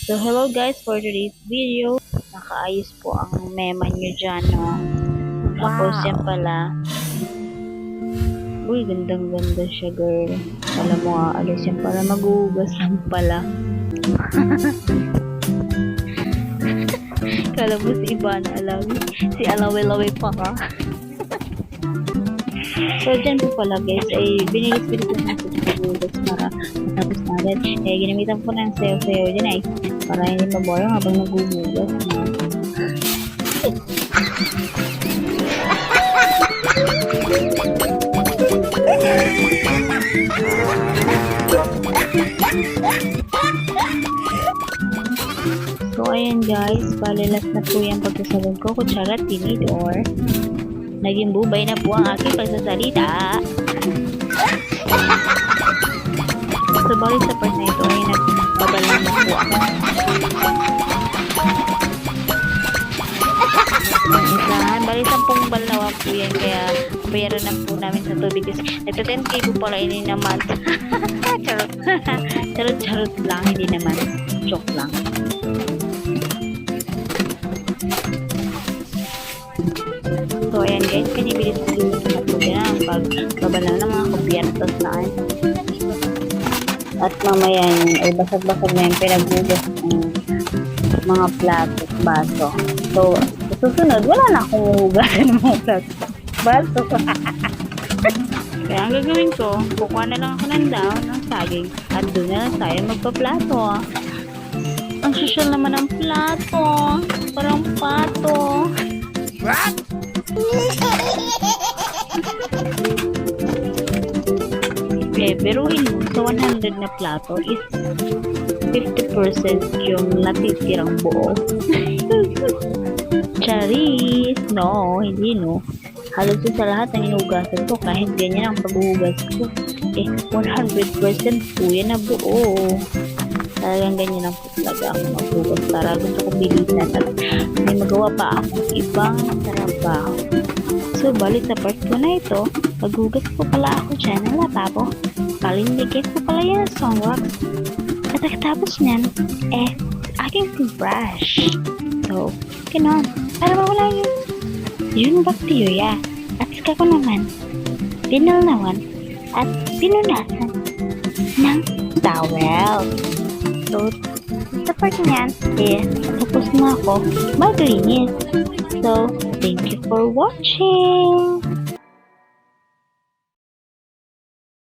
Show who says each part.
Speaker 1: So, hello guys for today's video. Nakaayos po ang mema nyo dyan, no? Tapos, yan pala. Uy, gandang-ganda siya, girl. Alam mo, alis yan para magugas lang pala. Kala mo si Ivana Alawi. Si Alawi-lawi pa ka. So, dyan po pala guys, ay binilis-bilis ko na sa magugas para matapos natin. Eh, ginamitan po ng sayo-sayo dyan ay para hindi maboring habang nagugugas. So, ayan guys, palilas na po yung pagsasagot ko. Kutsara, tinidor. Naging bubay na po ang aking pagsasalita. So, bali sa part na ito ay nagpabalang na po ako. Isahan, bali 10 balawa po yan. Kaya, bayaran na po namin sa tubig. Kasi, ito 10k po pala ini naman. Charot. Charot lang, hindi naman. Joke lang. So, ayan guys, kanibilis ko na po yan ang pagbabalaw ng mga kubyertos na ay. At mamaya yun, ay basag-basag na yung pinagbugas ng mga plato, baso. So, susunod, wala na akong hugasan ng mga plato, baso. Kaya ang gagawin ko, kukuha na lang ako ng daon ng saging at doon na lang tayo magpa-plato. Ang social naman ng plato, parang pato. What? Beruhin mo sa 100 na plato is 50% yung natitirang buo. Charis! No, hindi no. Halos sa lahat ng inugasan ko kahit ganyan ang paghuhugas ko. 100% po yan na buo. Talagang ganyan ang po talaga ako maghugas para gusto ko bilisan at may magawa pa ako ibang trabaho. So, balik sa part ko na ito, maghugas ko pala ako dyan ng lapabo. Palindigyan ko pala yan sa sunrock. At pagkatapos niyan, aking brush. So, ganon. Para mawala yung bakterya. At saka ko naman, pinalnawan at pinunasan ng towel. So, sa part niyan, tapos na ako maglinis. So, thank you for watching.